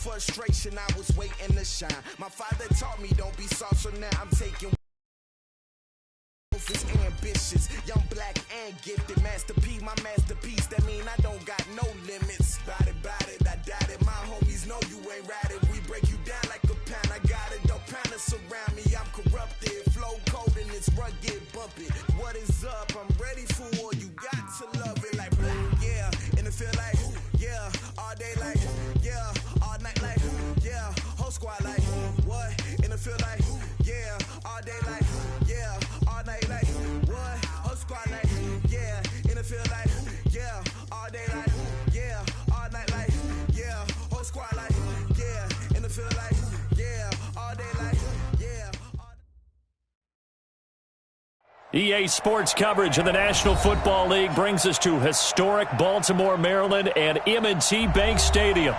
frustration, I was waiting to shine. My father taught me don't be soft, so now I'm taking is ambitious, young, black, and gifted. Master P, my masterpiece. That mean I don't got no limits. Bout it, I doubt it. My homies know you ain't ratted. We break you down like a pound. I got it, don't pound us around me. I'm corrupted, flow cold and it's rugged, bumpy. What is up? I'm ready for war. You got to love it like yeah, and it feel like yeah, all day like yeah, all night like yeah, whole squad like what? And it feel like yeah, all day like yeah, all night like what? Whole squad like yeah, and it feel like yeah, all day like yeah, all night like yeah, whole squad like yeah, and it feel like yeah, all day like yeah. EA Sports coverage of the National Football League brings us to historic Baltimore, Maryland, and M&T Bank Stadium.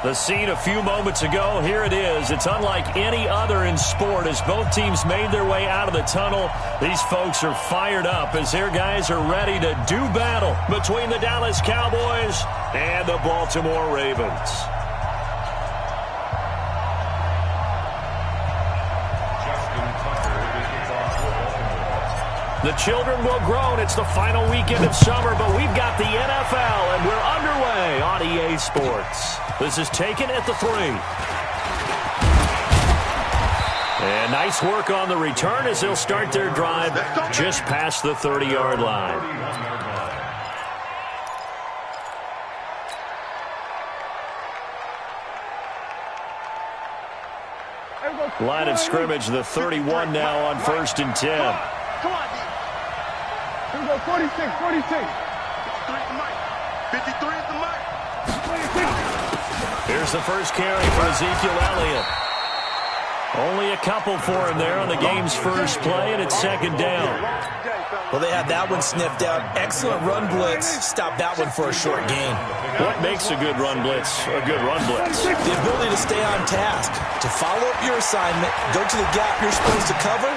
The scene a few moments ago, here it is. It's unlike any other in sport as both teams made their way out of the tunnel. These folks are fired up as their guys are ready to do battle between the Dallas Cowboys and the Baltimore Ravens. The children will groan. It's the final weekend of summer, but we've got the NFL, and we're underway on EA Sports. This is taken at the 3. And nice work on the return as they'll start their drive just past the 30-yard line. Line of scrimmage, the 31 now on 1st and 10. Come on, D. Here we go, 46. 53 is the mic. 53 is the mic. 26. Here's the first carry for Ezekiel Elliott. Only a couple for him there on the game's first play, and it's 2nd down. Well, they had that one sniffed out. Excellent run blitz. Stop that one for a short gain. What makes a good run blitz a good run blitz? The ability to stay on task, to follow up your assignment, go to the gap you're supposed to cover,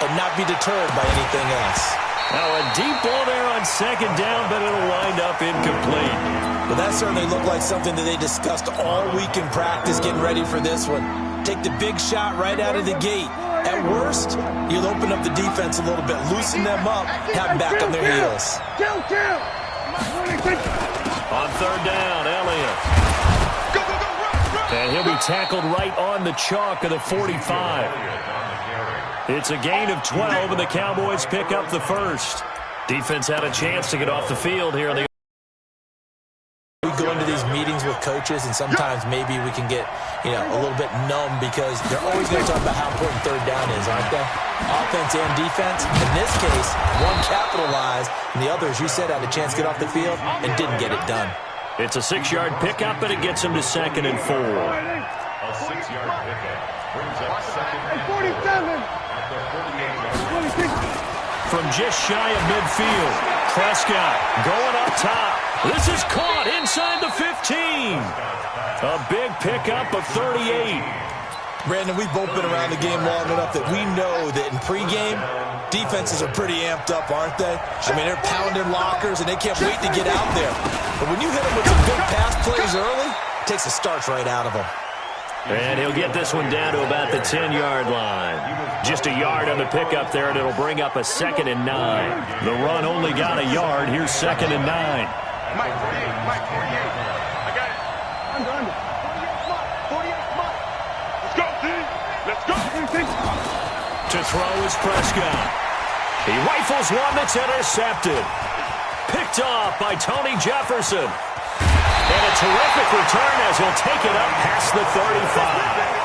and not be deterred by anything else. Now a deep ball there on 2nd down, but it'll wind up incomplete. Well, that certainly looked like something that they discussed all week in practice getting ready for this one. Take the big shot right out of the gate. At worst, you'll open up the defense a little bit, loosen them up, have them back on their heels. On 3rd down, Elliott. And he'll be tackled right on the chalk of the 45. It's a gain of 12, and the Cowboys pick up the first. Defense had a chance to get off the field here. We go into these meetings with coaches, and sometimes maybe we can get, a little bit numb because they're always going to talk about how important 3rd down is, aren't they? Offense and defense. In this case, one capitalized, and the other, as you said, had a chance to get off the field and didn't get it done. It's a 6-yard pickup, and it gets him to 2nd and 4. A 6-yard pickup brings up 2nd and 47. From just shy of midfield, Prescott going up top. This is caught inside the 15. A big pickup of 38. Brandon, we've both been around the game long enough that we know that in pregame, defenses are pretty amped up, aren't they? I mean, they're pounding lockers, and they can't wait to get out there. But when you hit them with some big pass plays early, it takes the starch right out of them. And he'll get this one down to about the 10-yard line. Just a yard on the pickup there, and it'll bring up a 2nd and 9. The run only got a yard. Here's 2nd and 9. Mike 48. I got it. Under. 48, Mike. Let's go, D. Let's go. To throw is Prescott. He rifles one that's intercepted. Picked off by Tony Jefferson. And a terrific return as he'll take it up past the 35.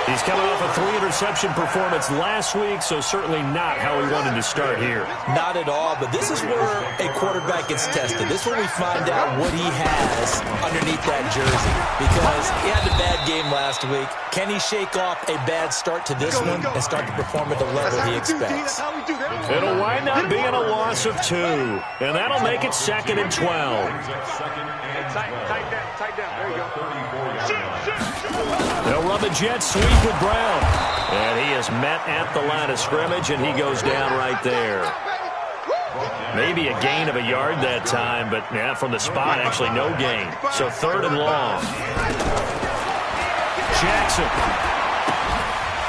He's coming off a 3-interception performance last week, so certainly not how he wanted to start here. Not at all, but this is where a quarterback gets tested. This is where we find out what he has underneath that jersey. Because he had a bad game last week. Can he shake off a bad start to this one and start to perform at the level he expects? It'll wind up being a loss of 2, and that'll make it 2nd and 12. Tight down. There you go. They'll run the jet sweep with Brown. And he is met at the line of scrimmage, and he goes down right there. Maybe a gain of a yard that time, but from the spot, actually no gain. So 3rd and long. Jackson.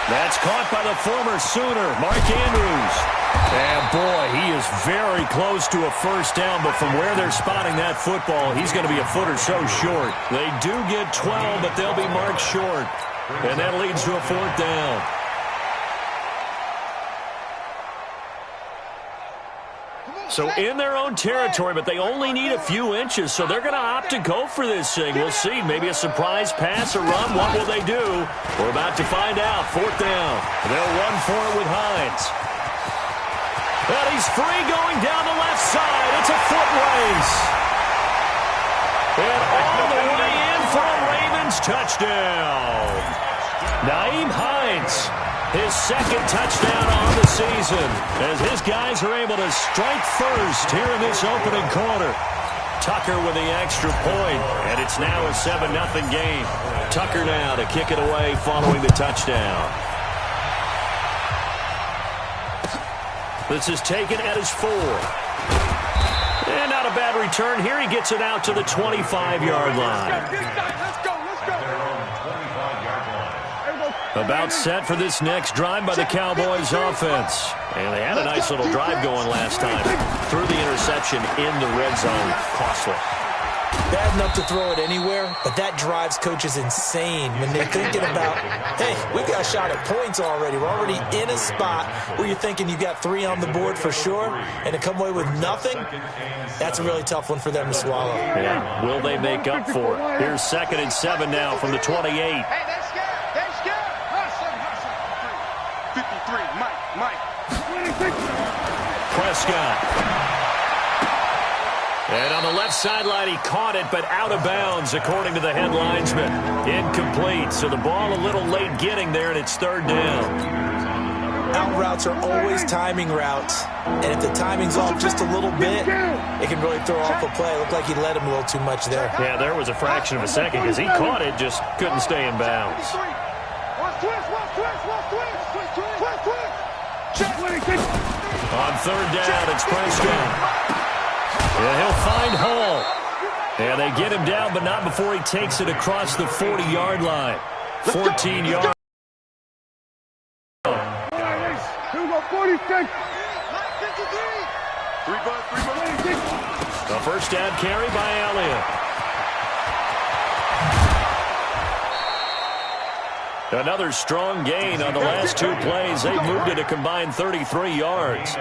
That's caught by the former Sooner, Mark Andrews. And boy, he is very close to a first down, but from where they're spotting that football, he's going to be a foot or so short. They do get 12, but they'll be marked short. And that leads to a fourth down. So in their own territory, but they only need a few inches, so they're going to opt to go for this thing. We'll see. Maybe a surprise pass or run. What will they do? We're about to find out. Fourth down. They'll run for it with Hines. And he's free going down the left side. It's a foot race. And all the way in for a Ravens touchdown. Nyheim Hines. His second touchdown on the season as his guys are able to strike first here in this opening quarter. Tucker with the extra point, and it's now a 7-0 game. Tucker now to kick it away following the touchdown. This is taken at his 4. And not a bad return here. He gets it out to the 25-yard line. About set for this next drive by the Cowboys offense. And they had a nice little drive going last time. Threw the interception in the red zone. Costly. Bad enough to throw it anywhere, but that drives coaches insane when they're thinking about, hey, we've got a shot at points already. We're already in a spot where you're thinking you've got 3 on the board for sure, and to come away with nothing, that's a really tough one for them to swallow. Yeah. Will they make up for it? Here's 2nd and 7 now from the 28. Hey, that's good. That's good. Hustle. 53, Mike. Prescott. And on the left sideline, he caught it, but out of bounds, according to the head linesman. Incomplete, so the ball a little late getting there, and it's 3rd down. Out routes are always timing routes, and if the timing's off just a little bit, it can really throw off a play. It looked like he led him a little too much there. Yeah, there was a fraction of a second because he caught it, just couldn't stay in bounds. On 3rd down, it's Prescott. Yeah, he'll find Hall. And they get him down, but not before he takes it across the 40-yard line. 14 yards. 46. The first down carry by Elliott. Another strong gain on the last 2 plays. They've moved it a combined 33 yards.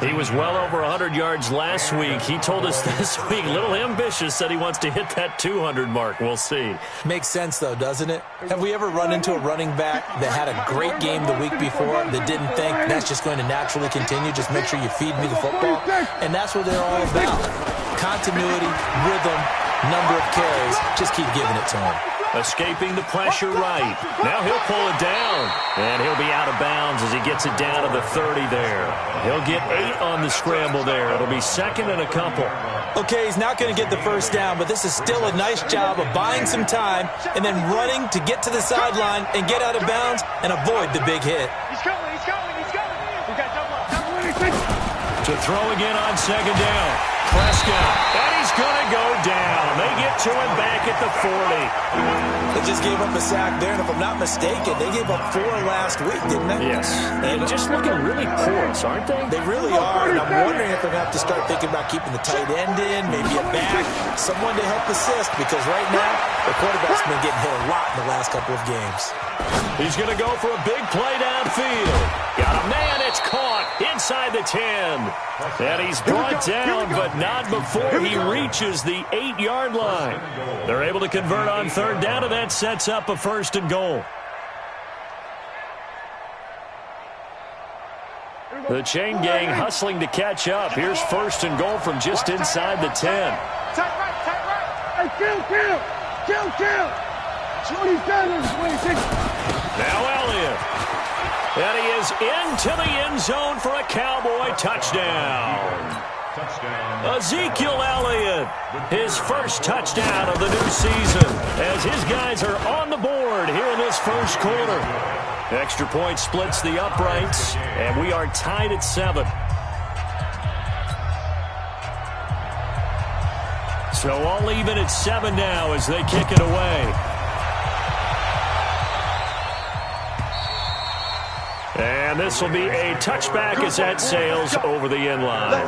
He was well over 100 yards last week. He told us this week, a little ambitious, said he wants to hit that 200 mark. We'll see. Makes sense, though, doesn't it? Have we ever run into a running back that had a great game the week before that didn't think that's just going to naturally continue? Just make sure you feed me the football. And that's what they're all about. Continuity, rhythm, number of carries. Just keep giving it to him. Escaping the pressure right. Now he'll pull it down. And he'll be out of bounds as he gets it down to the 30 there. He'll get 8 on the scramble there. It'll be 2nd and a couple. Okay, he's not going to get the first down, but this is still a nice job of buying some time and then running to get to the sideline and get out of bounds and avoid the big hit. He's coming. We got double up. To throw again on 2nd down. Prescott. And he's going to go down. They get to him back at the 40. They just gave up a sack there, and if I'm not mistaken, they gave up 4 last week, didn't they? Yes. And just looking really porous, aren't they? They really are, and I'm wondering if they're going to have to start thinking about keeping the tight end in, maybe a back, someone to help assist, because right now, the quarterback's been getting hit a lot in the last couple of games. He's going to go for a big play downfield. Got a man, it's caught inside the 10. And he's brought down, but not before he reaches the 8-yard line. They're able to convert on 3rd down, and that sets up a 1st and goal. The chain gang hustling to catch up. Here's 1st and goal from just inside the 10. Tight right. Hey, kill. 27, 26. Now Elliott. And he is into the end zone for a Cowboy touchdown. Ezekiel Elliott, his first touchdown of the new season, as his guys are on the board here in this first quarter. Extra point splits the uprights, and we are tied at 7. So all even at 7 now as they kick it away. And this will be a touchback as that sails over the end line.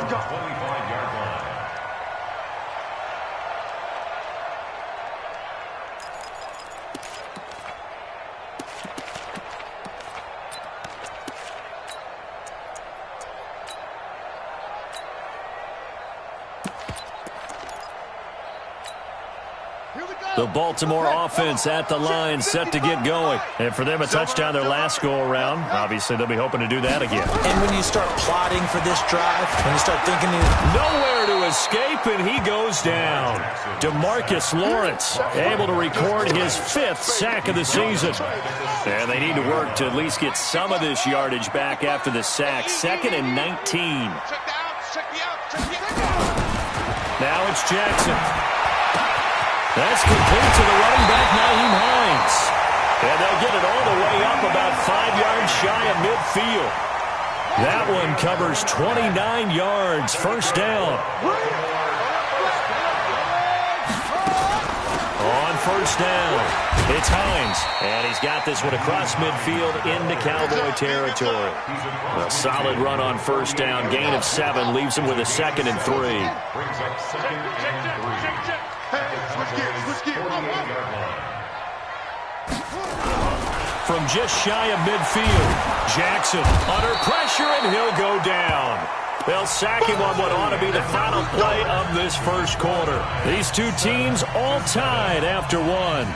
The Baltimore offense at the line, set to get going. And for them, a touchdown their last go-around. Obviously, they'll be hoping to do that again. And when you start plotting for this drive, when you start thinking... Nowhere to escape, and he goes down. DeMarcus Lawrence able to record his 5th sack of the season. And they need to work to at least get some of this yardage back after the sack. 2nd and 19. Now it's Jackson. That's complete to the running back, Nyheim Hines. And they'll get it all the way up about 5 yards shy of midfield. That one covers 29 yards, first down. On first down, it's Hines. And he's got this one across midfield into Cowboy territory. A solid run on first down, gain of 7, leaves him with a 2nd and 3. Brings up 2nd and 3. From just shy of midfield, Jackson under pressure, and he'll go down. They'll sack him on what ought to be the final play of this first quarter. These two teams all tied after one.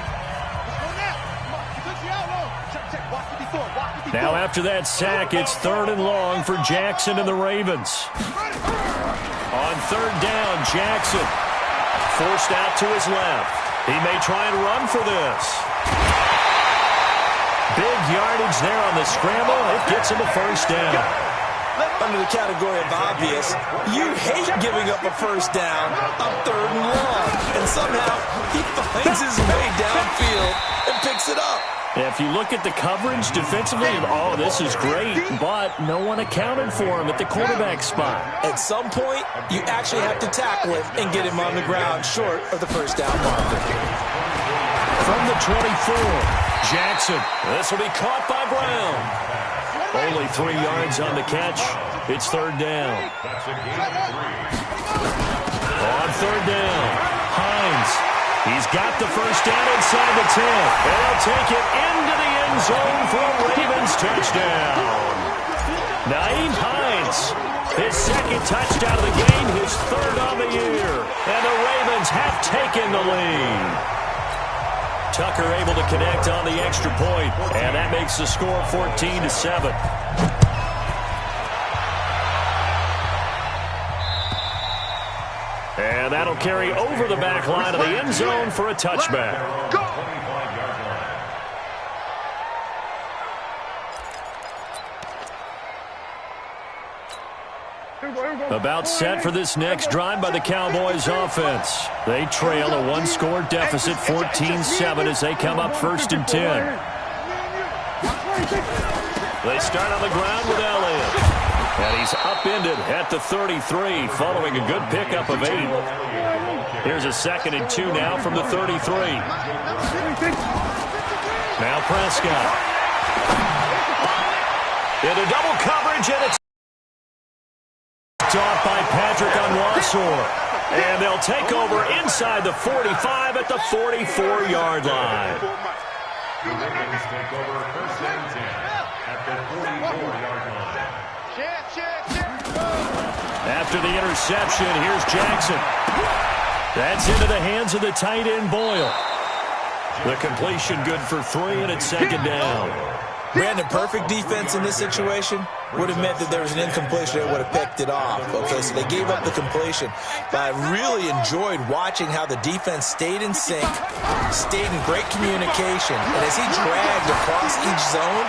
Now after that sack, it's 3rd and long for Jackson and the Ravens. On 3rd down, Jackson forced out to his left. He may try and run for this. Big yardage there on the scramble. It gets him a first down. Under the category of obvious, you hate giving up a first down on 3rd and long. And somehow he finds his way downfield and picks it up. If you look at the coverage defensively, oh, this is great, but no one accounted for him at the quarterback spot. At some point, you actually have to tackle him and get him on the ground short of the first down marker. From the 24, Jackson. This will be caught by Brown. Only 3 yards on the catch. It's 3rd down. On 3rd down, Hines. He's got the first down inside the 10. And he'll take it into the end zone for a Ravens touchdown. Nyheim Hines, his 2nd touchdown of the game, his 3rd on the year. And the Ravens have taken the lead. Tucker able to connect on the extra point, and that makes the score 14-7. And that'll carry over the back line of the end zone for a touchback. About set for this next drive by the Cowboys offense. They trail a 1-score deficit, 14-7, as they come up 1st and 10. They start on the ground with Elliott. And he's upended at the 33, following a good pickup of 8. Here's a 2nd and 2 now from the 33. Now Prescott. Into double coverage, and it's off by Patrick Onwuasor. And they'll take over inside the 45 at the 44-yard line. The Ravens take over 1st and 10 at the 44-yard line. After the interception, here's Jackson. That's into the hands of the tight end, Boyle. The completion good for 3, and it's 2nd down. Brandon, perfect defense in this situation would have meant that there was an incompletion that would have picked it off. Okay, so they gave up the completion. But I really enjoyed watching how the defense stayed in sync, stayed in great communication. And as he dragged across each zone,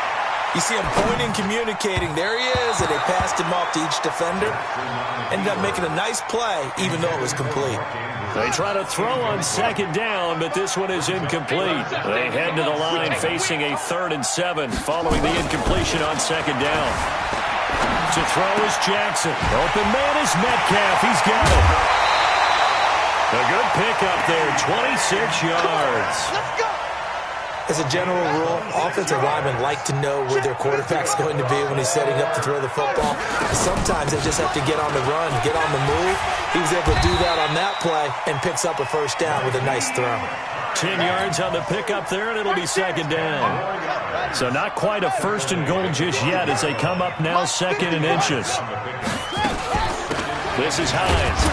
you see him pointing, communicating. There he is, and they passed him off to each defender. Ended up making a nice play, even though it was complete. They try to throw on 2nd down, but this one is incomplete. They head to the line facing a 3rd and 7 following the incompletion on 2nd down. To throw is Jackson. Open man is Metcalf. He's got it. A good pickup there, 26 yards. As a general rule, offensive linemen like to know where their quarterback's going to be when he's setting up to throw the football. Sometimes they just have to get on the run, get on the move. He was able to do that on that play and picks up a first down with a nice throw. 10 yards on the pickup there, and it'll be second down. So not quite a first and goal just yet as they come up now second and inches. This is Hines.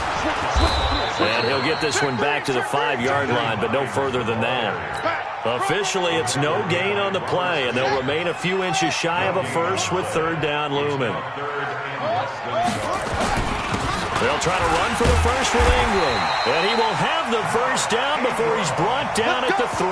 And he'll get this one back to the 5-yard line, but no further than that. Officially, it's no gain on the play, and they'll remain a few inches shy of a first with third down looming. They'll try to run for the first with Ingram. And he will have the first down before he's brought down at the 3.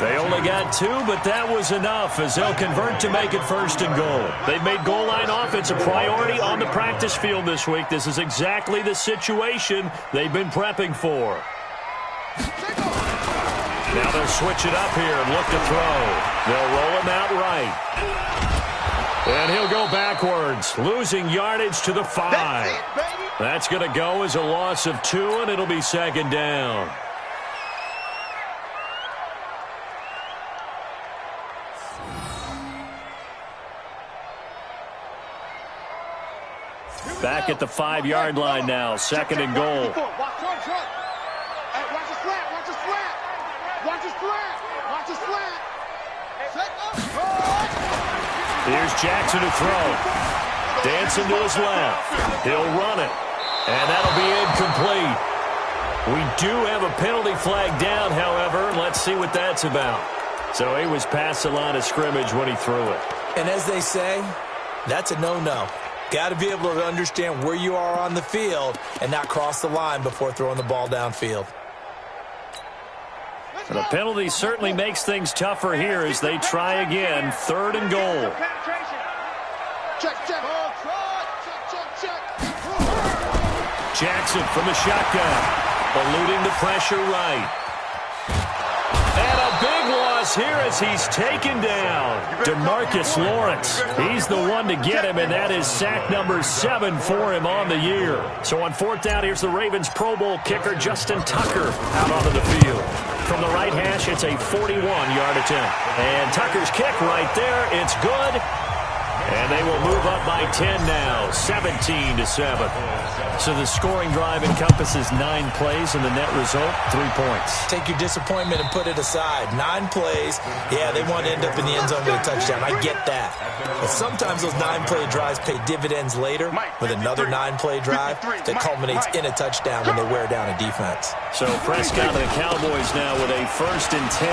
They only got 2, but that was enough as they'll convert to make it first and goal. They've made goal line offense a priority on the practice field this week. This is exactly the situation they've been prepping for. Now they'll switch it up here and look to throw. They'll roll him out right. And he'll go backwards, losing yardage to the 5. That's going to go as a loss of 2, and it'll be second down. Back at the 5-yard line now, second and goal. Watch the slant, watch the slant. Watch the slant, watch the slant. Here's Jackson to throw. Dancing to his left. He'll run it. And that'll be incomplete. We do have a penalty flag down, however. Let's see what that's about. So he was past the line of scrimmage when he threw it. And as they say, that's a no-no. Got to be able to understand where you are on the field and not cross the line before throwing the ball downfield. The penalty certainly makes things tougher here as they try again. Third and goal. Jackson from the shotgun, eluding the pressure right. And a big loss here as he's taken down. DeMarcus Lawrence. He's the one to get him, and that is sack number 7 for him on the year. So on fourth down, here's the Ravens Pro Bowl kicker, Justin Tucker, out onto the field. From the right hash, it's a 41-yard attempt. And Tucker's kick right there, it's good. And they will move up by 10 now, 17-7. So the scoring drive encompasses 9 plays, and the net result, 3 points. Take your disappointment and put it aside. 9 plays, yeah, they want to end up in the end zone with a touchdown. I get that. But sometimes those 9-play drives pay dividends later with another 9-play drive that culminates in a touchdown when they wear down a defense. So Prescott and the Cowboys now with a 1st and 10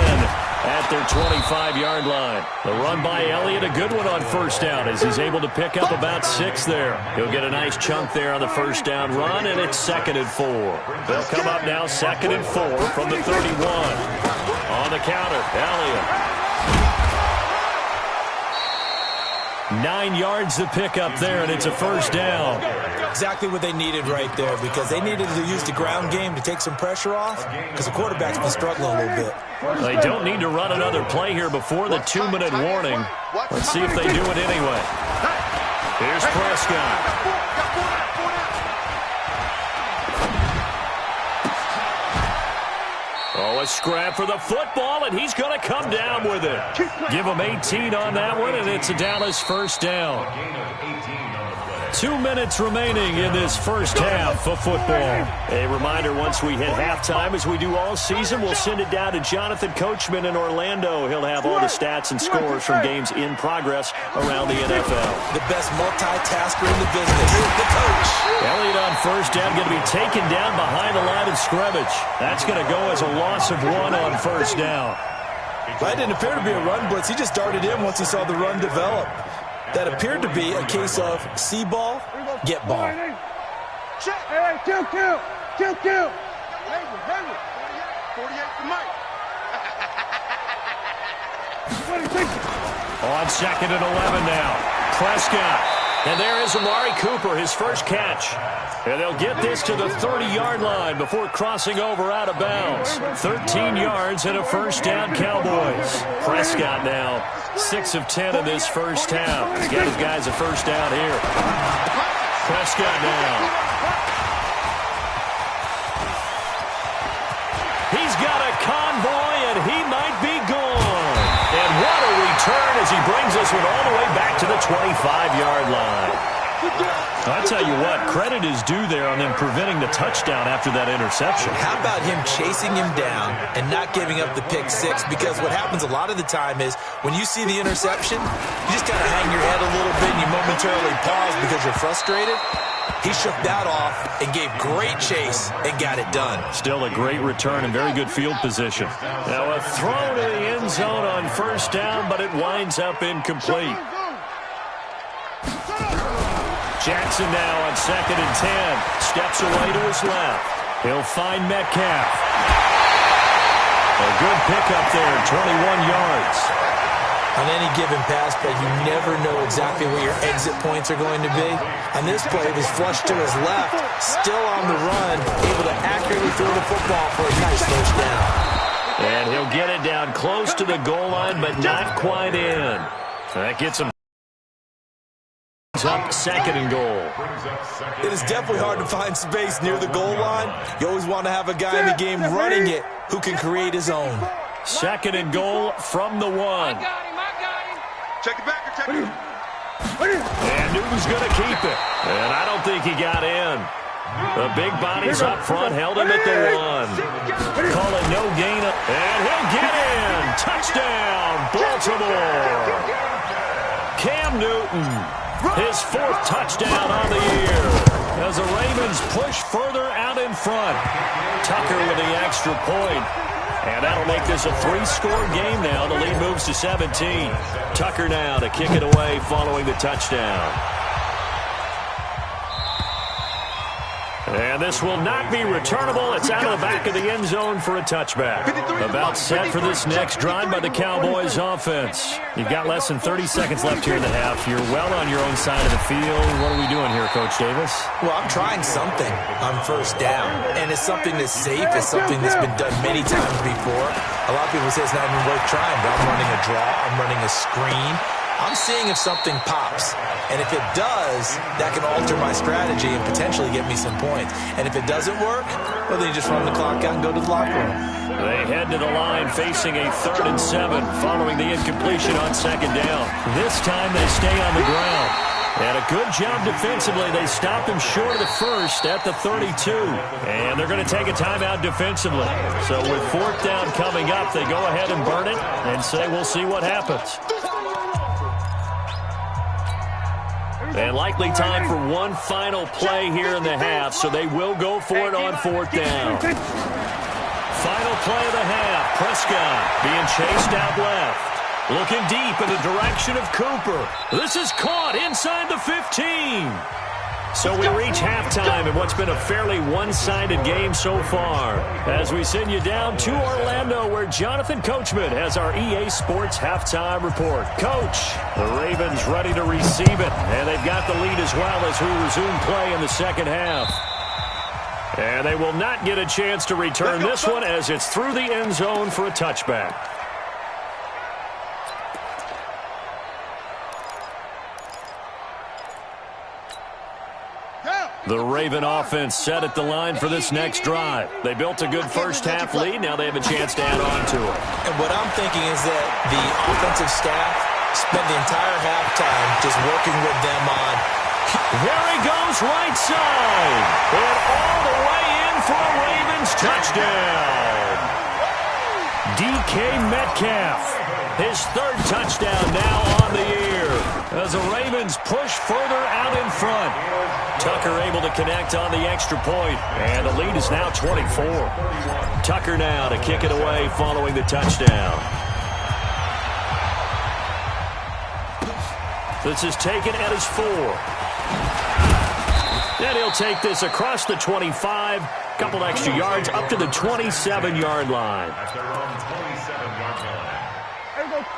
at their 25-yard line. The run by Elliott, a good one on first down as he's able to pick up about 6 there. He'll get a nice chunk there on the first down run, and it's 2nd and 4. They'll come up now 2nd and 4 from the 31. On the counter, Elliott. 9 yards to pick up there, and it's a first down. Exactly what they needed right there, because they needed to use the ground game to take some pressure off, because the quarterback's been struggling a little bit. They don't need to run another play here before the 2-minute warning. Let's see if they do it anyway. Here's Prescott. Oh, a scrap for the football, and he's going to come down with it. Give him 18 on that one, and it's a Dallas first down. 2 minutes remaining in this first half of football. A reminder, once we hit halftime, as we do all season, we'll send it down to Jonathan Coachman in Orlando. He'll have all the stats and scores from games in progress around the NFL. The best multitasker in the business, the coach. Elliott on first down, going to be taken down behind the line of scrimmage. That's going to go as a loss of 1 on first down. That didn't appear to be a run blitz. He just darted in once he saw the run develop. That appeared to be a case of see ball, get ball. Hey, kill. 48 for Mike. On 2nd and 11 now. Prescott. And there is Amari Cooper, his first catch. And they'll get this to the 30-yard line before crossing over out of bounds. 13 yards and a first down, Cowboys. Prescott now 6 of 10 in this first half. He's got his guys a first down here. Prescott now. He's got a convoy, and he might be gone. brings this one all the way back to the 25-yard line. I tell you what, credit is due there on them preventing the touchdown after that interception. How about him chasing him down and not giving up the pick six? Because what happens a lot of the time is when you see the interception, you just kind of hang your head a little bit and you momentarily pause because you're frustrated. He shook that off and gave great chase and got it done. Still a great return and very good field position. Now a throw to the end zone on first down, but it winds up incomplete. Jackson now on 2nd and 10. Steps away to his left. He'll find Metcalf. A good pickup there, 21 yards. On any given pass play, you never know exactly where your exit points are going to be. On this play, it was flushed to his left, still on the run, able to accurately throw the football for a nice first down. And he'll get it down close to the goal line, but not quite in. That gets him up 2nd and goal. It is definitely hard to find space near the goal line. You always want to have a guy in the game running it who can create his own. 2nd and goal from the 1. I got him. Check it back. Check it. And Newton's going to keep it. And I don't think he got in. The big bodies up front held him at the 1. Call it no gain. And he'll get in. Touchdown, Baltimore. Cam Newton. His 4th touchdown on the year as the Ravens push further out in front. Tucker with the extra point. And that'll make this a 3-score game now. The lead moves to 17. Tucker now to kick it away following the touchdown. And this will not be returnable. It's out of the back of the end zone for a touchback. About set for this next drive by the Cowboys offense. You've got less than 30 seconds left here in the half. You're well on your own side of the field. What are we doing here, Coach Davis? Well, I'm trying something on first down. And it's something that's safe. It's something that's been done many times before. A lot of people say it's not even worth trying, but I'm running a draw. I'm running a screen. I'm seeing if something pops. And if it does, that can alter my strategy and potentially get me some points. And if it doesn't work, well, then you just run the clock out and go to the locker room. They head to the line facing a 3rd and 7 following the incompletion on 2nd down. This time they stay on the ground. And a good job defensively. They stopped him short of the 1st at the 32. And they're going to take a timeout defensively. So with 4th down coming up, they go ahead and burn it and say we'll see what happens. And likely time for one final play here in the half, so they will go for it on 4th down. Final play of the half. Prescott being chased out left. Looking deep in the direction of Cooper. This is caught inside the 15. So we reach halftime in what's been a fairly one-sided game so far. As we send you down to Orlando, where Jonathan Coachman has our EA Sports Halftime Report. Coach, the Ravens ready to receive it, and they've got the lead as well as we resume play in the second half. And they will not get a chance to return this one as it's through the end zone for a touchback. The Raven offense set at the line for this next drive. They built a good first half lead. Now they have a chance to add on to it. And what I'm thinking is that the offensive staff spent the entire halftime just working with them on. There he goes right side. And all the way in for a Ravens touchdown. DK Metcalf. His 3rd touchdown now on the year. As the Ravens push further out in front. Tucker able to connect on the extra point, and the lead is now 24. Tucker now to kick it away following the touchdown. This is taken at his 4. And he'll take this across the 25, couple extra yards up to the 27-yard line.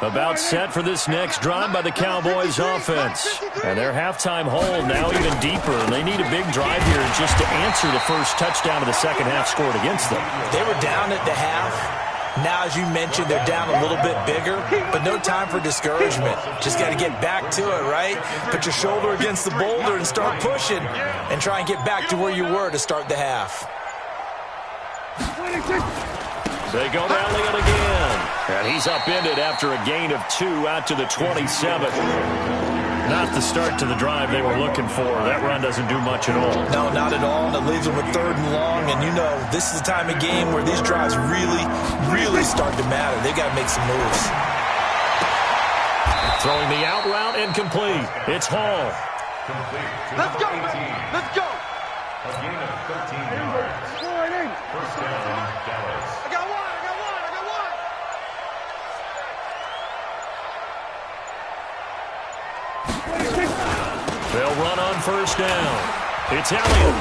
About set for this next drive by the Cowboys offense. And their halftime hold now even deeper. And they need a big drive here just to answer the first touchdown of the second half scored against them. They were down at the half. Now, as you mentioned, they're down a little bit bigger, but no time for discouragement. Just got to get back to it, right? Put your shoulder against the boulder and start pushing and try and get back to where you were to start the half. They go to Elliott again. And he's upended after a gain of 2 out to the 27. Not the start to the drive they were looking for. That run doesn't do much at all. No, not at all. It leaves them with 3rd and long. And you know, this is the time of game where these drives really start to matter. They got to make some moves. Throwing the out route incomplete. It's Hall. Let's go. Let's go. A gain of 13 yards. First down, Dallas. I got one. They'll run on first down. It's Elliott.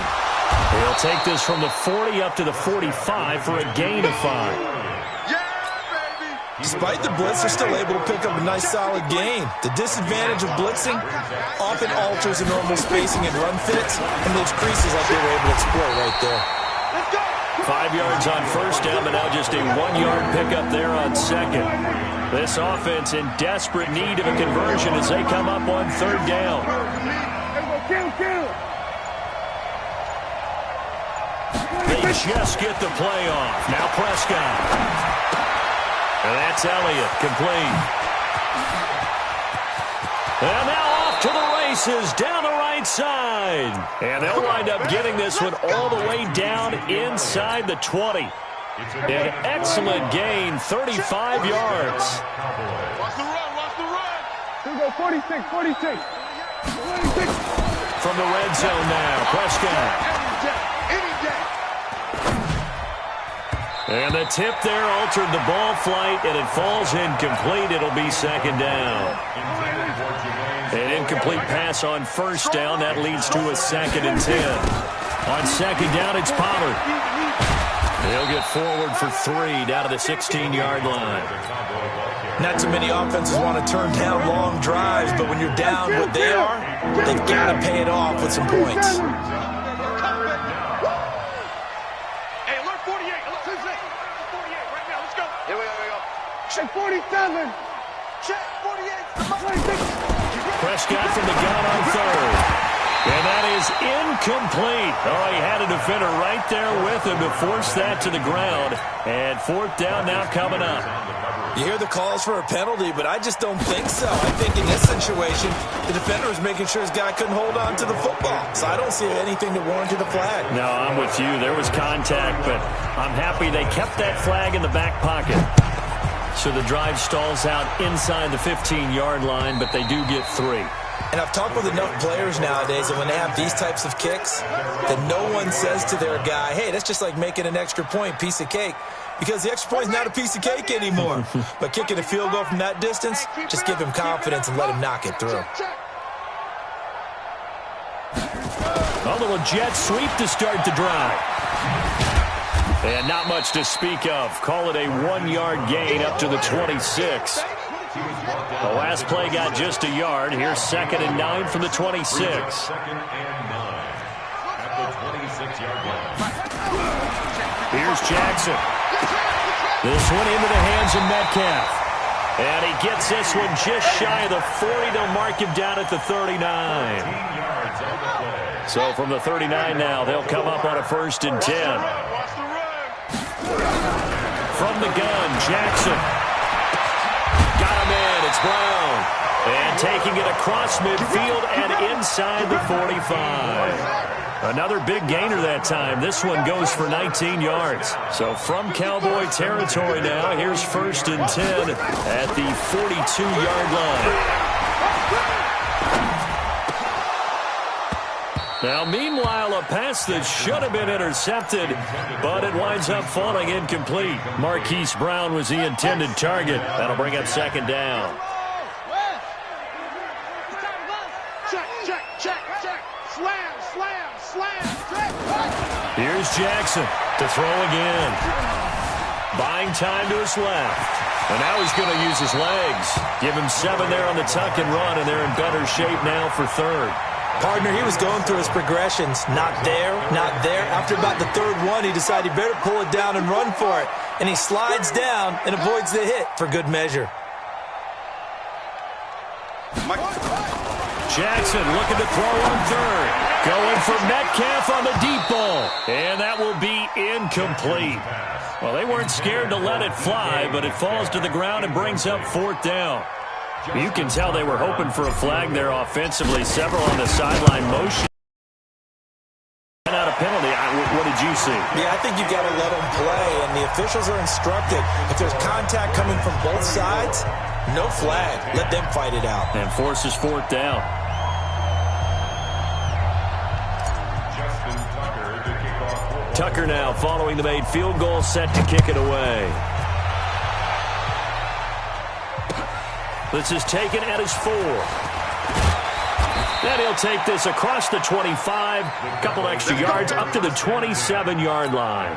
He'll take this from the 40 up to the 45 for a gain of 5. Yeah, baby. Despite the blitz, they're still able to pick up a nice solid gain. The disadvantage of blitzing often alters the normal spacing and run fits, and those creases like they were able to exploit right there. Let's go. 5 yards on first down, but now just a 1-yard pickup there on second. This offense in desperate need of a conversion as they come up on 3rd down. They just get the play off. Now Prescott. And that's Elliott, complete. And now off to the races down the right side. And they'll wind up getting this one all the way down inside the 20. An excellent gain, 35 yards. Watch the run. Here we go, 46. From the red zone now, Prescott. Any day. And the tip there altered the ball flight, and it falls incomplete. It'll be 2nd down. An incomplete pass on first down. That leads to a 2nd and 10. On 2nd down, it's Pollard. He'll get forward for 3 down to the 16-yard line. Not too many offenses want to turn down long drives, but when you're down what they are, they've got to pay it off with some points. Hey, alert 48. Alert 48 right now. Let's go. Here we go. Check 47. Check 48. Prescott from the gun on 3rd. And that is incomplete. Oh, he had a defender right there with him to force that to the ground. And 4th down now coming up. You hear the calls for a penalty, but I just don't think so. I think in this situation, the defender was making sure his guy couldn't hold on to the football. So I don't see anything to warrant the flag. No, I'm with you. There was contact, but I'm happy they kept that flag in the back pocket. So the drive stalls out inside the 15-yard line, but they do get 3. And I've talked with enough players nowadays that when they have these types of kicks, that no one says to their guy, hey, that's just like making an extra point, piece of cake. Because the extra point is not a piece of cake anymore. But kicking a field goal from that distance, just give him confidence and let him knock it through. A little jet sweep to start the drive. And not much to speak of. Call it a 1-yard gain up to the 26. The last play got just a yard. Here's 2nd and 9 from the 26. 2nd and 9 at the 26-yard line. Here's Jackson. This one into the hands of Metcalf. And he gets this one just shy of the 40. They'll mark him down at the 39. 14 yards on the play. So from the 39 now, they'll come up on a 1st and 10. Watch the run. From the gun, Jackson. Got him in. It's Brown. And taking it across midfield and inside the 45. Another big gainer that time. This one goes for 19 yards. So from Cowboy territory now, here's 1st and 10 at the 42-yard line. Now, meanwhile, a pass that should have been intercepted, but it winds up falling incomplete. Marquise Brown was the intended target. That'll bring up 2nd down. Check. Slam. Here's Jackson to throw again. Buying time to his left. And now he's going to use his legs. Give him 7 there on the tuck and run, and they're in better shape now for 3rd. Partner, he was going through his progressions. Not there, not there. After about the 3rd one, he decided he better pull it down and run for it. And he slides down and avoids the hit for good measure. Jackson looking to throw on 3rd. Going for Metcalf on the deep ball. And that will be incomplete. Well, they weren't scared to let it fly, but it falls to the ground and brings up 4th down. You can tell they were hoping for a flag there offensively. Several on the sideline motion. Out a penalty. What did you see? Yeah, I think you've got to let them play, and the officials are instructed. If there's contact coming from both sides, no flag. Let them fight it out. And forces 4th down. Tucker now following the made field goal, set to kick it away. This is taken at his 4. Then he'll take this across the 25, a couple extra yards up to the 27-yard line.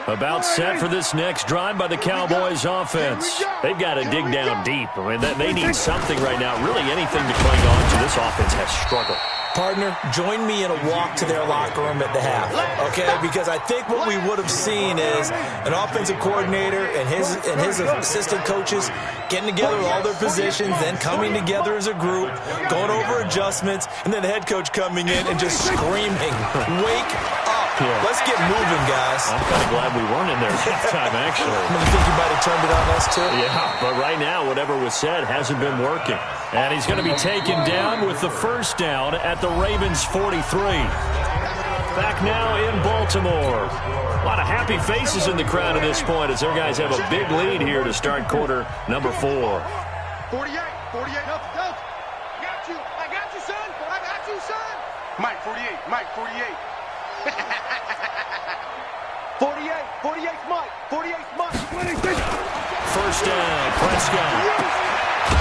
About set for this next drive by the Cowboys offense. They've got to dig down deep. I mean, they need something right now. Really anything to cling on to. This offense has struggled. Partner, join me in a walk to their locker room at the half, okay? Because I think what we would have seen is an offensive coordinator and his assistant coaches getting together with all their positions, then coming together as a group, going over adjustments, and then the head coach coming in and just screaming, "Wake up. Let's get moving, guys." I'm kind of glad we weren't in there at halftime, actually. You think you might have turned it on us, too? Yeah, but right now, whatever was said hasn't been working. And he's going to be taken down with the 1st down at the Ravens' 43. Back now in Baltimore. A lot of happy faces in the crowd at this point as their guys have a big lead here to start quarter number 4. 48, Delta. I got you, son. I got you, son. Mike, 48, Mike, 48. 48's Mike. 48's Mike. 1st down, Prescott.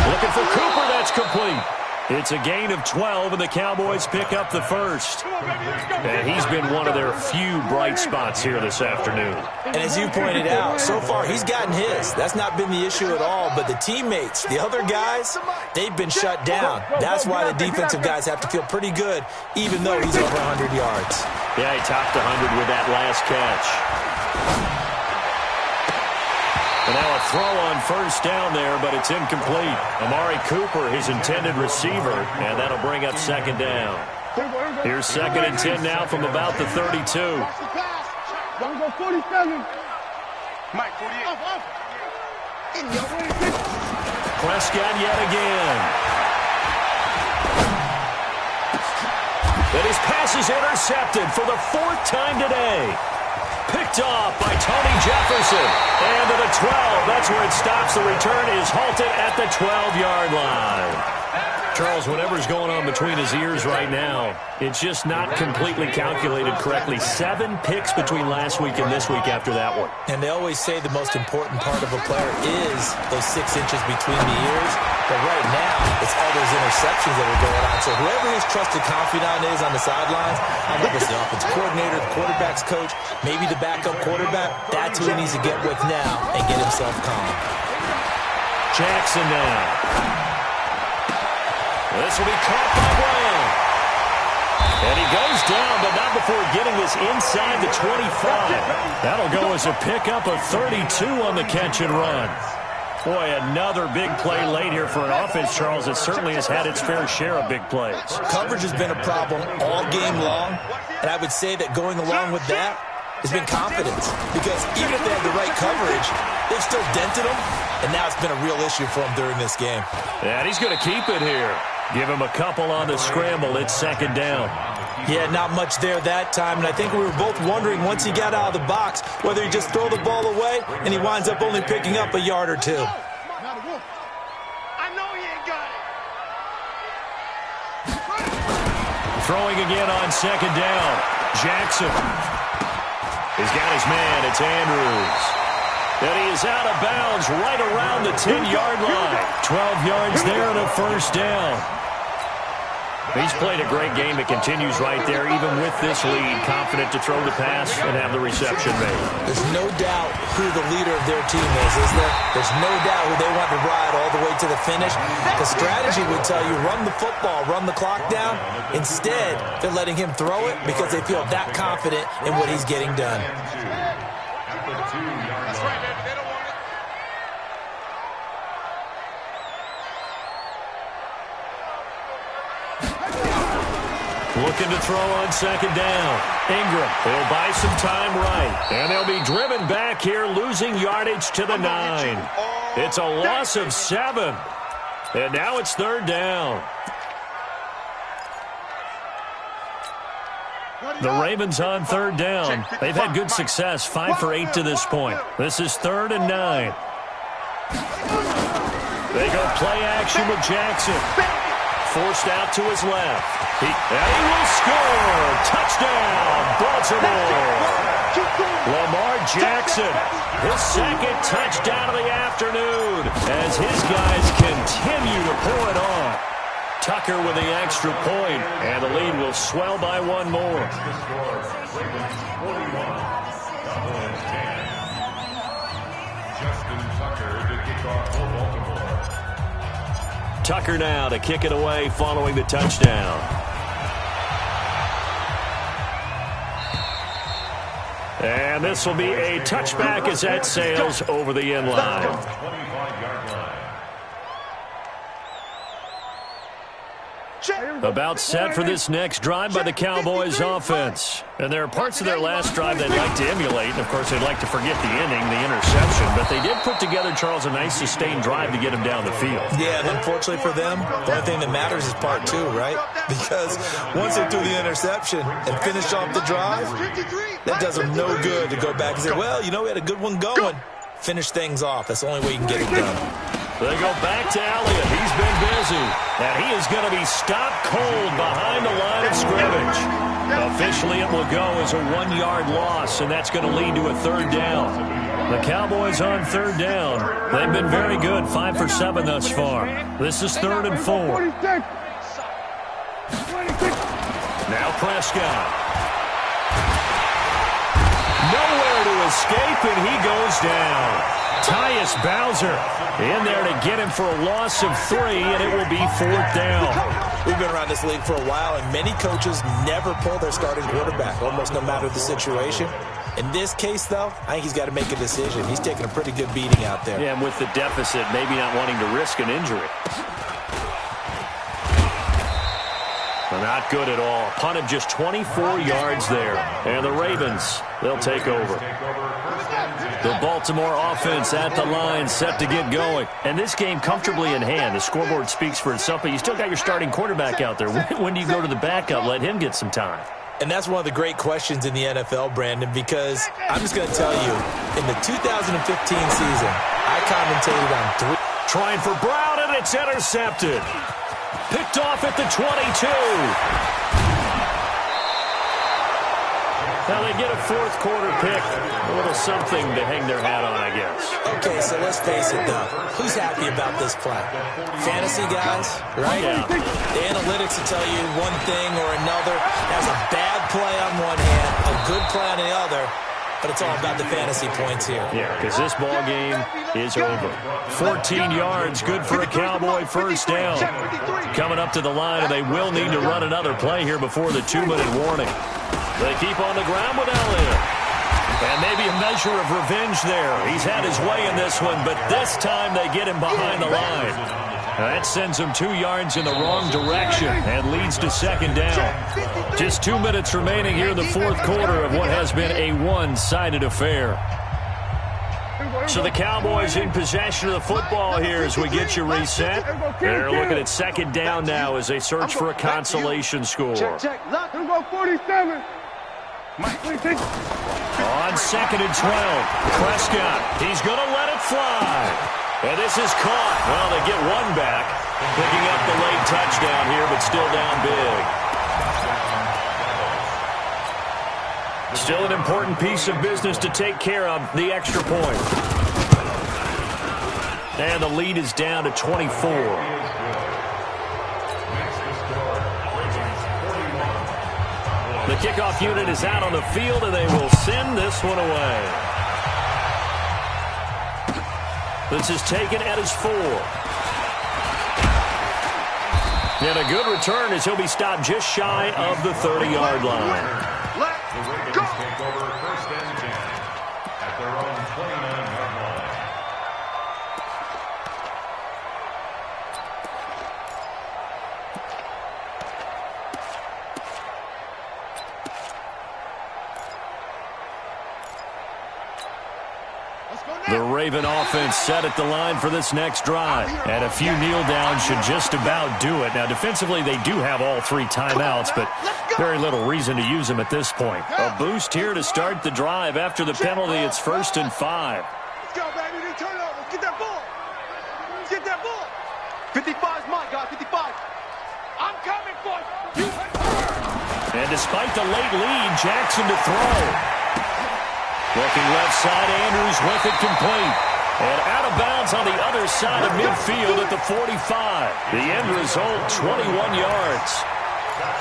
Looking for Cooper, that's complete. It's a gain of 12, and the Cowboys pick up the 1st. And he's been one of their few bright spots here this afternoon. And as you pointed out, so far he's gotten his. That's not been the issue at all. But the teammates, the other guys, they've been shut down. That's why the defensive guys have to feel pretty good, even though he's over 100 yards. Yeah, he topped 100 with that last catch. And now a throw on 1st down there, but it's incomplete. Amari Cooper, his intended receiver, and that'll bring up 2nd down. Here's 2nd and 10 now from about the 32. Don't go 47. Mike, 48. Prescott yet again. And his pass is intercepted for the 4th time today. Picked off by Tony Jefferson. And to the 12. That's where it stops. The return is halted at the 12-yard line. Charles, whatever's going on between his ears right now, it's just not completely calculated correctly. 7 picks between last week and this week after that one. And they always say the most important part of a player is those 6 inches between the ears. But right now, it's all those interceptions that are going on. So whoever his trusted confidant is on the sidelines, I don't know if it's the offensive coordinator, the quarterback's coach, maybe the backup quarterback, that's who he needs to get with now and get himself calm. Jackson now. This will be caught by Brown. And he goes down, but not before getting this inside the 25. That'll go as a pickup of 32 on the catch and run. Boy, another big play late here for an offense, Charles, that certainly has had its fair share of big plays. Coverage has been a problem all game long, and I would say that going along with that has been confidence. Because even if they have the right coverage, they've still dented them, and now it's been a real issue for them during this game. And he's going to keep it here. Give him a couple on the scramble. It's 2nd down. Yeah, not much there that time, and I think we were both wondering once he got out of the box whether he just throw the ball away and he winds up only picking up a yard or 2. I know he ain't got it. Throwing again on 2nd down. Jackson. He's got his man. It's Andrews. And he is out of bounds right around the 10-yard line. 12 yards there and a 1st down. He's played a great game. It continues right there, even with this lead. Confident to throw the pass and have the reception made. There's no doubt who the leader of their team is there? There's no doubt who they want to ride all the way to the finish. The strategy would tell you, run the football, run the clock down. Instead, they're letting him throw it because they feel that confident in what he's getting done. That's right, baby. They don't want it. Looking to throw on second down. Ingram will buy some time right. And they'll be driven back here, losing yardage to the 9. It's a loss of 7. And now it's third down. The Ravens on third down. They've had good success, 5 for 8 to this point. This is 3rd and 9. They go play action with Jackson. Forced out to his left. And he will score. Touchdown, Baltimore. Lamar Jackson, his second touchdown of the afternoon as his guys continue to pour it on. Tucker with the extra point, and the lead will swell by one more. Tucker now to kick it away following the touchdown. And this will be a touchback as that sails over the end line. About set for this next drive by the Cowboys offense. And there are parts of their last drive they'd like to emulate. And, of course, they'd like to forget the inning, the interception. But they did put together, Charles, a nice sustained drive to get him down the field. Yeah, and unfortunately for them, the only thing that matters is part 2, right? Because once they threw the interception and finished off the drive, that does them no good to go back and say, well, you know, we had a good one going. Finish things off. That's the only way you can get it done. They go back to Elliott. He's been busy. And he is going to be stopped cold behind the line of scrimmage. Officially, it will go as a 1-yard loss, and that's going to lead to a third down. The Cowboys on third down. They've been very good, 5 for 7 thus far. This is 3rd and 4. Now Prescott. Nowhere to escape, and he goes down. Tyus Bowser in there to get him for a loss of 3, and it will be 4th down. We've been around this league for a while, and many coaches never pull their starting quarterback, almost no matter the situation. In this case, though, I think he's got to make a decision. He's taking a pretty good beating out there. Yeah, and with the deficit, maybe not wanting to risk an injury. Not good at all. Punt of just 24 yards there. And the Ravens, they'll take over. The Baltimore offense at the line, set to get going. And this game comfortably in hand. The scoreboard speaks for itself, but you still got your starting quarterback out there. When do you go to the backup? Let him get some time. And that's one of the great questions in the NFL, Brandon, because I'm just going to tell you, in the 2015 season, I commentated on 3. Trying for Brown, and it's intercepted. Picked off at the 22. Now they get a 4th quarter pick. A little something to hang their hat on, I guess. Okay, so let's face it, though. Who's happy about this play? Fantasy guys, right? Yeah. The analytics will tell you one thing or another. There's a bad play on one hand, a good play on the other. But it's all about the fantasy points here. Yeah, because this ball game is over. 14 yards, good for a Cowboy first down. Coming up to the line, and they will need to run another play here before the 2-minute warning. They keep on the ground with Elliott. And maybe a measure of revenge there. He's had his way in this one, but this time they get him behind the line. That sends him 2 yards in the wrong direction and leads to second down. Just 2 minutes remaining here in the 4th quarter of what has been a one-sided affair. So the Cowboys in possession of the football here as we get you reset. They're looking at second down now as they search for a consolation score. Here we go, 47. On 2nd and 12, Prescott, he's going to let it fly. And this is caught. Well, they get one back, picking up the late touchdown here, but still down big. Still an important piece of business to take care of, the extra point. And the lead is down to 24. The kickoff unit is out on the field, and they will send this one away. This is taken at his 4. And a good return as he'll be stopped just shy of the 30-yard line. Let's go. Take over 1st and 10 at their own 29-yard line. The Raven offense set at the line for this next drive. And a few kneel downs should just about do it. Now, defensively, they do have all 3 timeouts, but very little reason to use them at this point. A boost here to start the drive. After the penalty, it's 1st and 5. Let's go, baby. Then turn it over. Let's get that ball. Let's get that ball. 55's mine, guys. 55. I'm coming for you. And despite the late lead, Jackson to throw. Looking left side, Andrews with it complete. And out of bounds on the other side of midfield at the 45. The end result, 21 yards.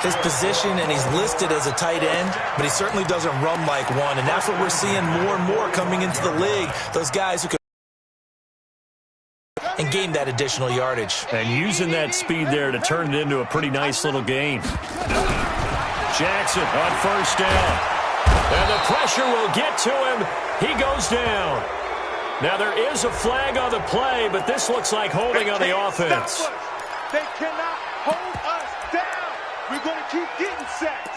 His position, and he's listed as a tight end, but he certainly doesn't run like one. And that's what we're seeing more and more coming into the league. Those guys who can and gain that additional yardage. And using that speed there to turn it into a pretty nice little gain. Jackson on 1st down. And the pressure will get to him. He goes down. Now there is a flag on the play, but this looks like holding on the offense. They cannot hold us down. We're going to keep getting sacks.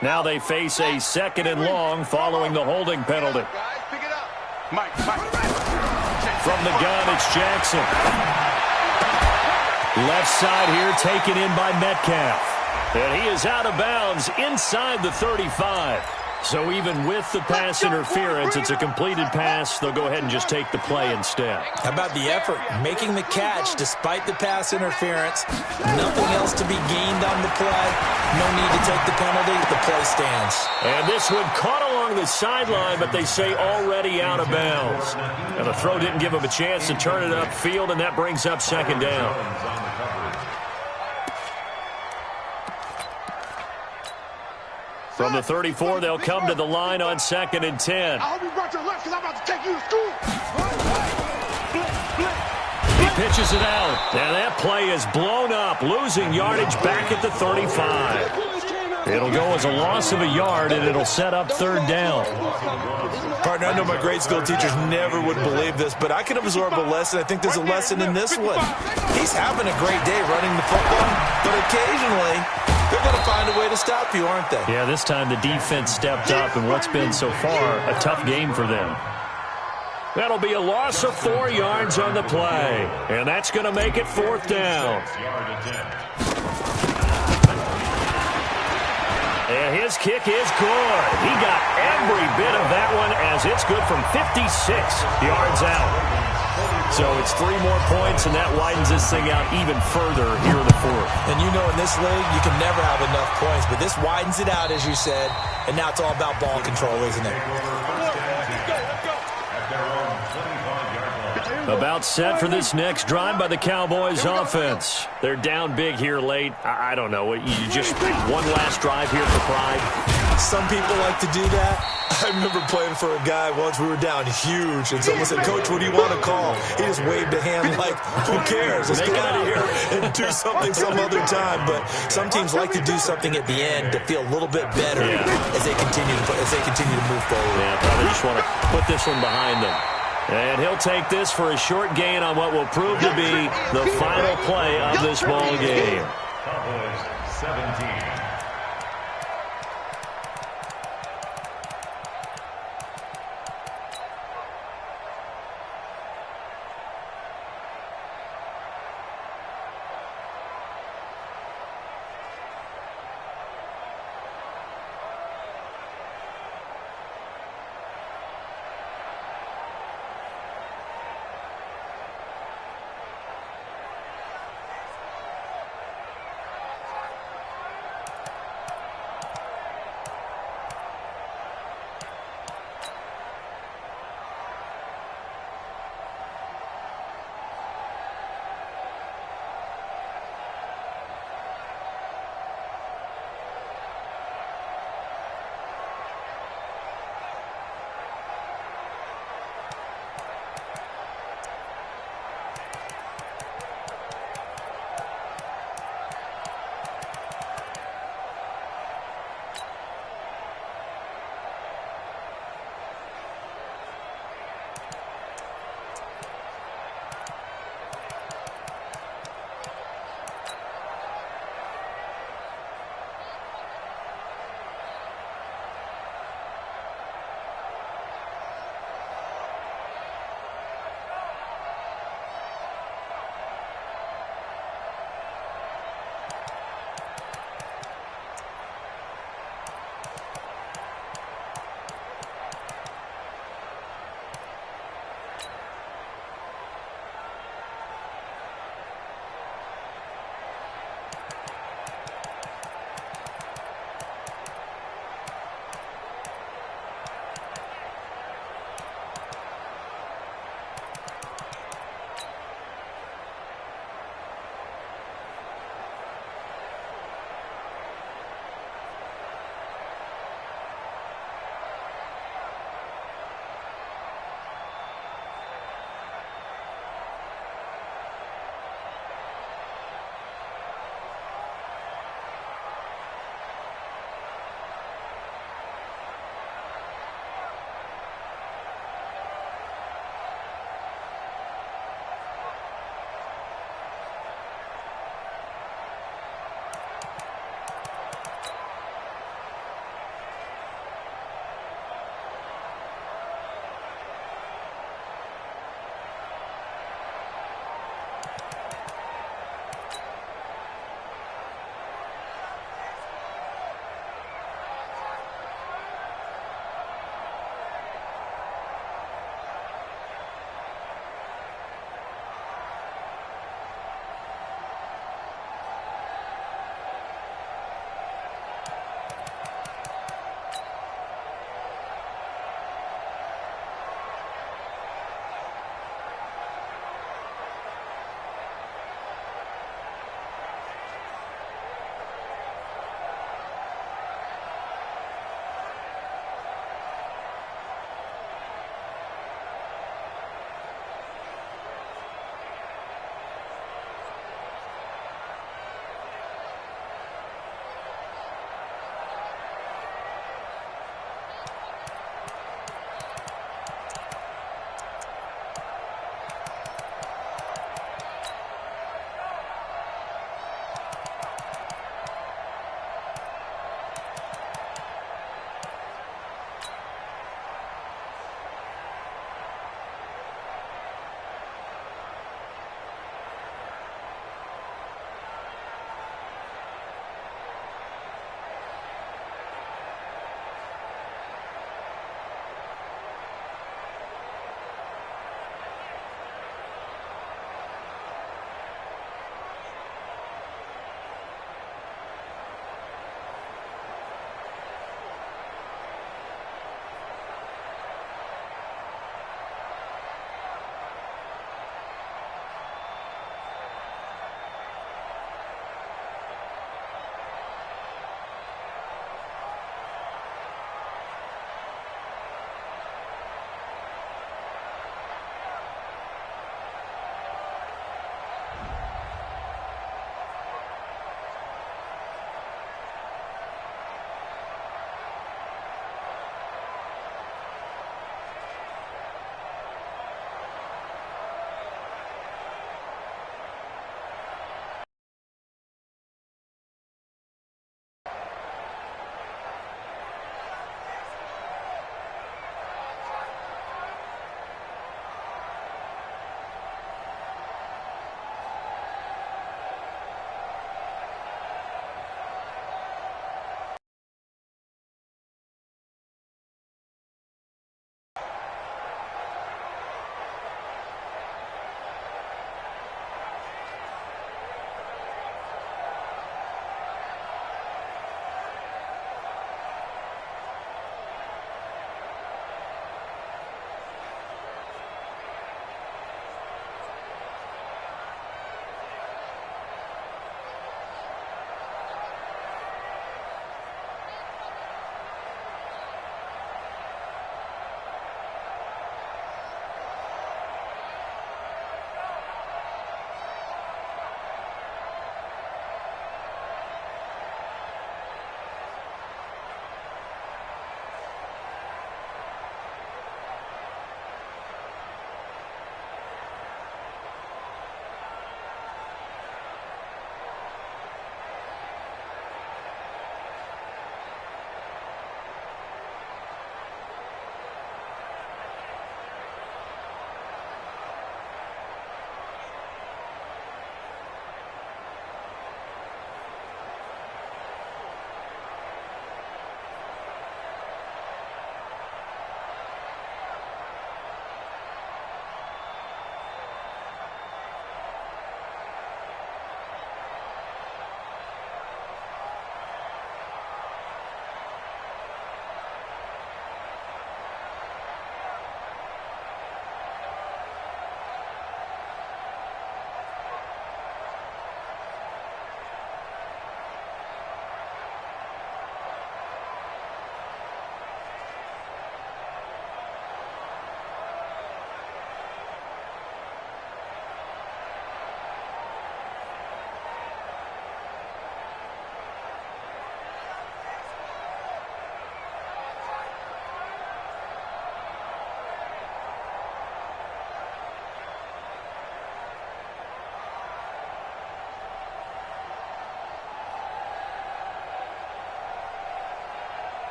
Now they face a 2nd and long following the holding penalty. Guys, pick it up. Mike. From the gun, it's Jackson. Left side here taken in by Metcalf. And he is out of bounds inside the 35. So even with the pass interference, it's a completed pass. They'll go ahead and just take the play instead. How about the effort? Making the catch despite the pass interference. Nothing else to be gained on the play. No need to take the penalty. The play stands. And this one caught along the sideline, but they say already out of bounds. And the throw didn't give him a chance to turn it upfield, and that brings up 2nd down. From the 34, they'll come to the line on 2nd and 10. I hope you brought your left because I'm about to take you to school. He pitches it out. And that play is blown up, losing yardage back at the 35. It'll go as a loss of a yard, and it'll set up 3rd down. Partner, I know my grade school teachers never would believe this, but I can absorb a lesson. I think there's a lesson in this one. He's having a great day running the football, but occasionally they're going to find a way to stop you, aren't they? Yeah, this time the defense stepped up in what's been so far a tough game for them. That'll be a loss of 4 yards on the play, and that's going to make it 4th down. And his kick is good. He got every bit of that one as it's good from 56 yards out. So it's 3 more points, and that widens this thing out even further here in the 4th. And you know in this league, you can never have enough points, but this widens it out, as you said, and now it's all about ball control, isn't it? About set for this next drive by the Cowboys offense. They're down big here late. I don't know. You just one last drive here for pride. Some people like to do that. I remember playing for a guy once. We were down huge, and someone said, "Coach, what do you want to call?" He just waved a hand like, who cares? Let's get out of here and do something some other time. But some teams like to do something at the end to feel a little bit better as they continue to move forward. Yeah, probably just want to put this one behind them. And he'll take this for a short gain on what will prove to be the final play of this ball game. Cowboys 17.